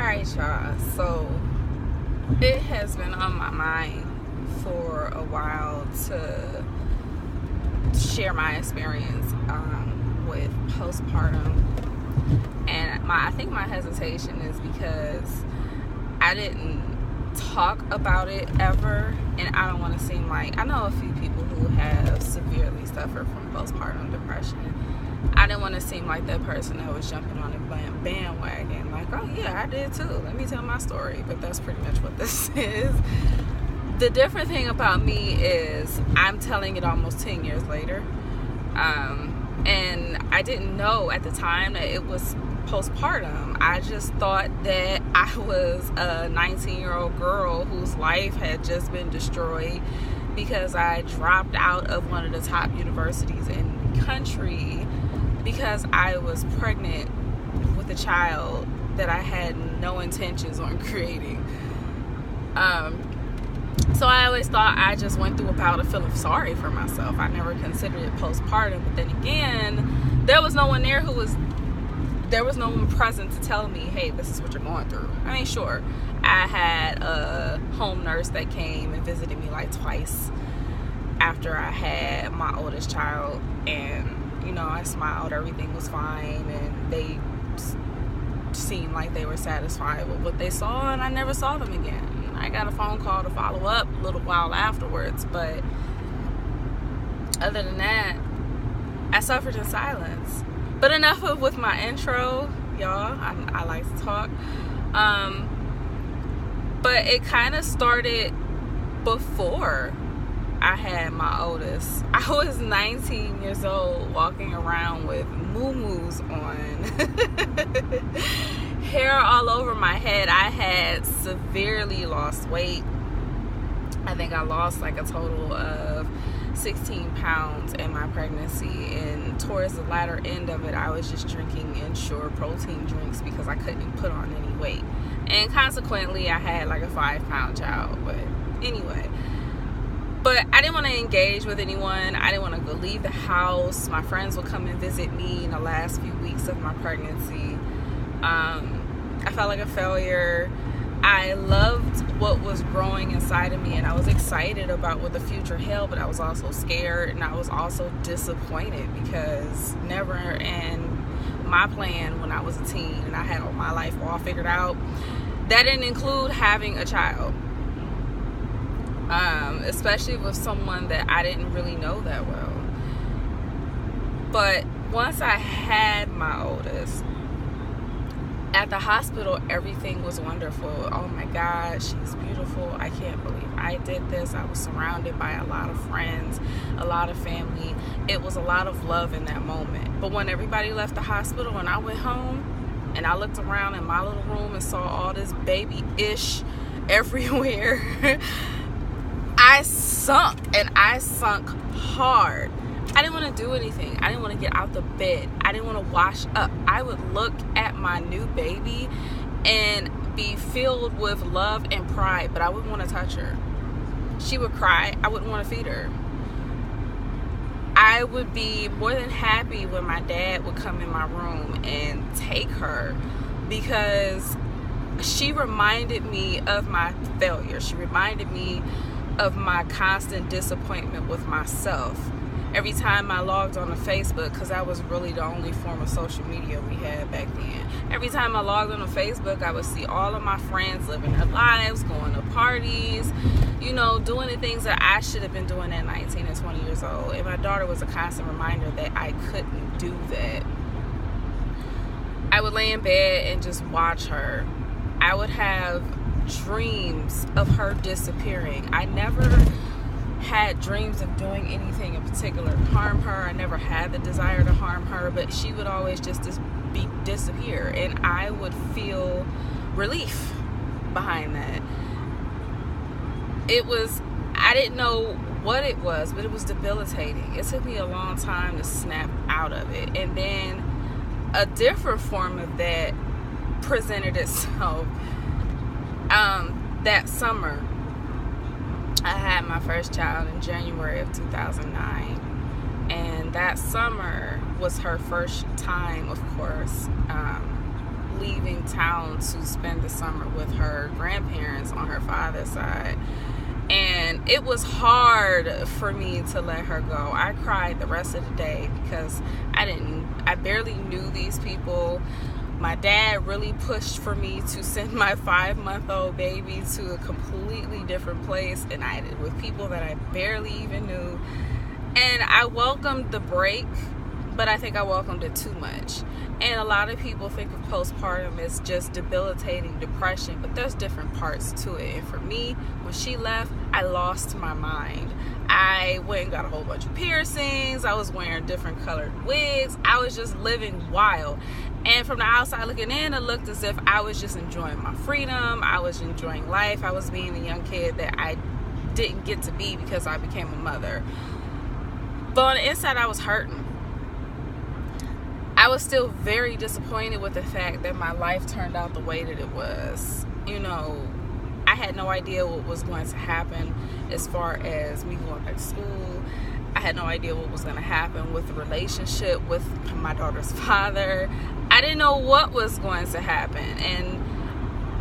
Alright, y'all. So it has been on my mind for a while to share my experience with postpartum, and I think my hesitation is because I didn't talk about it ever, and I don't want to seem like, I know a few people who have severely suffered from postpartum depression. I didn't want to seem like that person that was jumping on the bandwagon like, oh yeah, I did too, let me tell my story. But that's pretty much what this is. The different thing about me is I'm telling it almost 10 years later, and I didn't know at the time that it was postpartum. I just thought that I was a 19-year-old girl whose life had just been destroyed because I dropped out of one of the top universities in the country because I was pregnant with a child that I had no intentions on creating. So I always thought I just went through a bout of feeling sorry for myself. I never considered it postpartum. But then again, there was no one present to tell me, hey, this is what you're going through. I mean, sure, I had a home nurse that came and visited me like twice after I had my oldest child, and I smiled, everything was fine, and they seemed like they were satisfied with what they saw, and I never saw them again. I got a phone call to follow up a little while afterwards, but other than that, I suffered in silence. But enough with my intro, y'all. I like to talk. But it kind of started before I had my oldest. I was 19 years old walking around with moo-moos on. Hair all over my head. I had severely lost weight. I think I lost like a total of 16 pounds in my pregnancy, and towards the latter end of it, I was just drinking Ensure protein drinks because I couldn't put on any weight, and consequently I had like a 5-pound child. But anyway, I didn't want to engage with anyone. I didn't want to go leave the house. My friends would come and visit me in the last few weeks of my pregnancy. I felt like a failure. I loved what was growing inside of me, and I was excited about what the future held, but I was also scared, and I was also disappointed because never in my plan when I was a teen and I had all my life all figured out, that didn't include having a child, especially with someone that I didn't really know that well. But once I had my oldest, at the hospital, everything was wonderful. Oh my God, she's beautiful. I can't believe I did this. I was surrounded by a lot of friends, a lot of family. It was a lot of love in that moment. But when everybody left the hospital and I went home and I looked around in my little room and saw all this baby-ish everywhere, I sunk, and I sunk hard. I didn't want to do anything. I didn't want to get out the bed. I didn't want to wash up. I would look at my new baby and be filled with love and pride, but I wouldn't want to touch her. She would cry. I wouldn't want to feed her. I would be more than happy when my dad would come in my room and take her, because she reminded me of my failure. She reminded me of my constant disappointment with myself. Every time I logged on to Facebook, because that was really the only form of social media we had back then. Every time I logged on to Facebook, I would see all of my friends living their lives, going to parties, doing the things that I should have been doing at 19 and 20 years old. And my daughter was a constant reminder that I couldn't do that. I would lay in bed and just watch her. I would have dreams of her disappearing. I never had dreams of doing anything in particular to harm her. I never had the desire to harm her, but she would always just disappear, and I would feel relief behind that. I didn't know what it was, but it was debilitating. It took me a long time to snap out of it, and then a different form of that presented itself that summer. I had my first child in January of 2009, and that summer was her first time, of course, leaving town to spend the summer with her grandparents on her father's side. And it was hard for me to let her go. I cried the rest of the day because I barely knew these people. My dad really pushed for me to send my 5-month-old baby to a completely different place, and with people that I barely even knew. And I welcomed the break, but I think I welcomed it too much. And a lot of people think of postpartum as just debilitating depression, but there's different parts to it. And for me, when she left, I lost my mind. I went and got a whole bunch of piercings. I was wearing different colored wigs. I was just living wild. And from the outside looking in, it looked as if I was just enjoying my freedom. I was enjoying life. I was being the young kid that I didn't get to be because I became a mother. But on the inside, I was hurting. I was still very disappointed with the fact that my life turned out the way that it was. I had no idea what was going to happen as far as me going back to school. I had no idea what was going to happen with the relationship with my daughter's father. I didn't know what was going to happen. And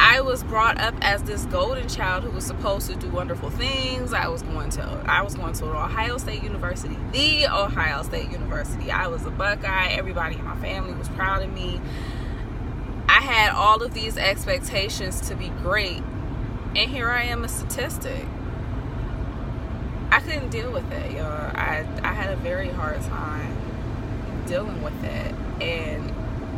I was brought up as this golden child who was supposed to do wonderful things. I was going to Ohio State University, the Ohio State University. I was a Buckeye. Everybody in my family was proud of me. I had all of these expectations to be great, and here I am, a statistic. I couldn't deal with that, y'all. I had a very hard time dealing with that, and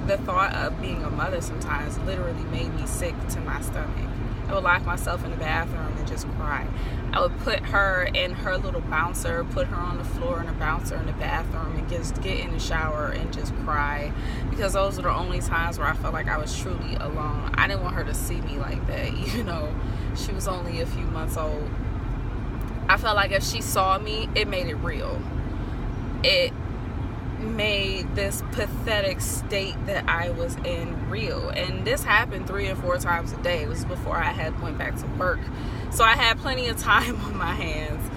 the thought of being a mother sometimes literally made me sick to my stomach. I would lock myself in the bathroom and just cry. I would put her in her little bouncer, put her on the floor in a bouncer in the bathroom, and just get in the shower and just cry, because those were the only times where I felt like I was truly alone. I didn't want her to see me like that, even though she was only a few months old. I felt like if she saw me, it made it real. It made this pathetic state that I was in real. And this happened 3 or 4 times a day. It was before I went back to work, so I had plenty of time on my hands,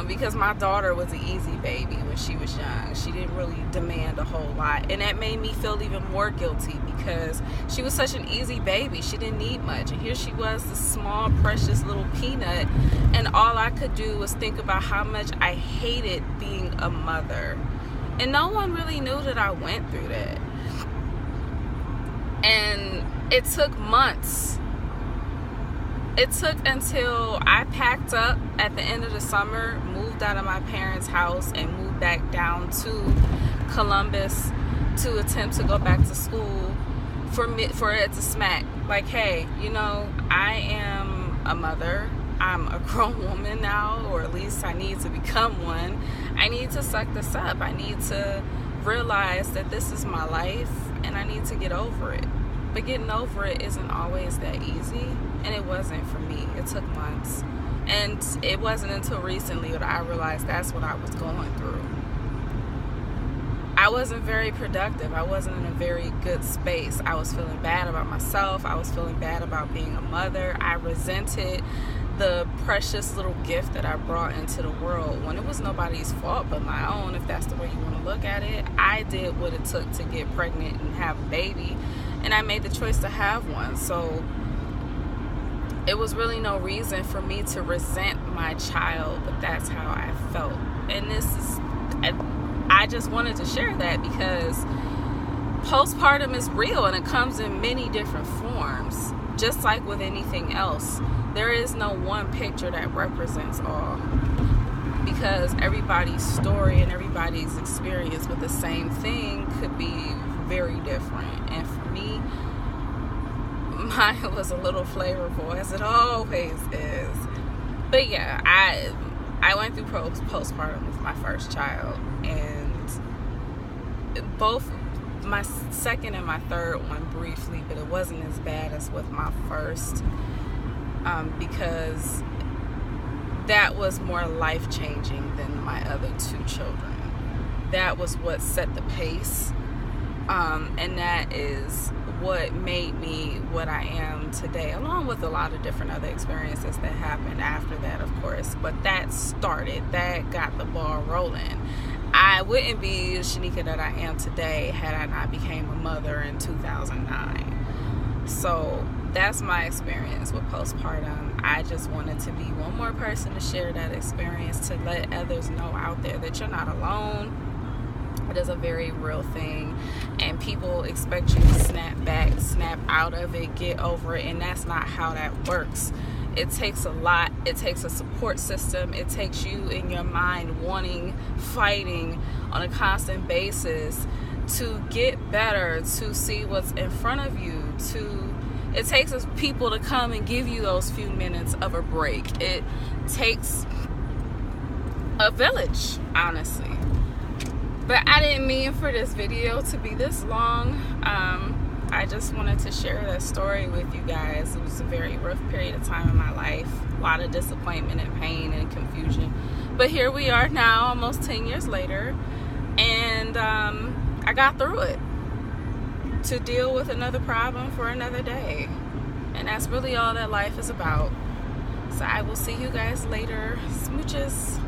because my daughter was an easy baby when she was young. She didn't really demand a whole lot, and that made me feel even more guilty because she was such an easy baby. She didn't need much, and here she was, this small precious little peanut, and all I could do was think about how much I hated being a mother. And no one really knew that I went through that. And it took months. It took until I packed up at the end of the summer, moved out of my parents' house, and moved back down to Columbus to attempt to go back to school for it to smack. Like, hey, I am a mother. I'm a grown woman now, or at least I need to become one. I need to suck this up. I need to realize that this is my life, and I need to get over it. But getting over it isn't always that easy, and it wasn't for me. It took months. And it wasn't until recently that I realized that's what I was going through. I wasn't very productive. I wasn't in a very good space. I was feeling bad about myself. I was feeling bad about being a mother. I resented the precious little gift that I brought into the world when it was nobody's fault but my own, if that's the way you want to look at it. I did what it took to get pregnant and have a baby, and I made the choice to have one. So it was really no reason for me to resent my child, but that's how I felt. And I just wanted to share that because postpartum is real, and it comes in many different forms. Just like with anything else, there is no one picture that represents all, because everybody's story and everybody's experience with the same thing could be very different. And for me, mine was a little flavorful, as it always is. But yeah, I went through postpartum with my first child, and both my second and my third one briefly, but it wasn't as bad as with my first, because that was more life-changing than my other 2 children. That was what set the pace, and that is what made me what I am today, along with a lot of different other experiences that happened after that, of course. But that got the ball rolling. I wouldn't be the Shanika that I am today had I not became a mother in 2009. So that's my experience with postpartum. I just wanted to be one more person to share that experience, to let others know out there that you're not alone. It is a very real thing, and people expect you to snap back, snap out of it, get over it, and that's not how that works. It takes a lot. It takes a support system. It takes you in your mind wanting, fighting on a constant basis to get better, to see what's in front of you. It takes people to come and give you those few minutes of a break. It takes a village, honestly. But I didn't mean for this video to be this long. I just wanted to share that story with you guys. It was a very rough period of time in my life. A lot of disappointment and pain and confusion. But here we are now, almost 10 years later. And I got through it to deal with another problem for another day. And that's really all that life is about. So I will see you guys later. Smooches.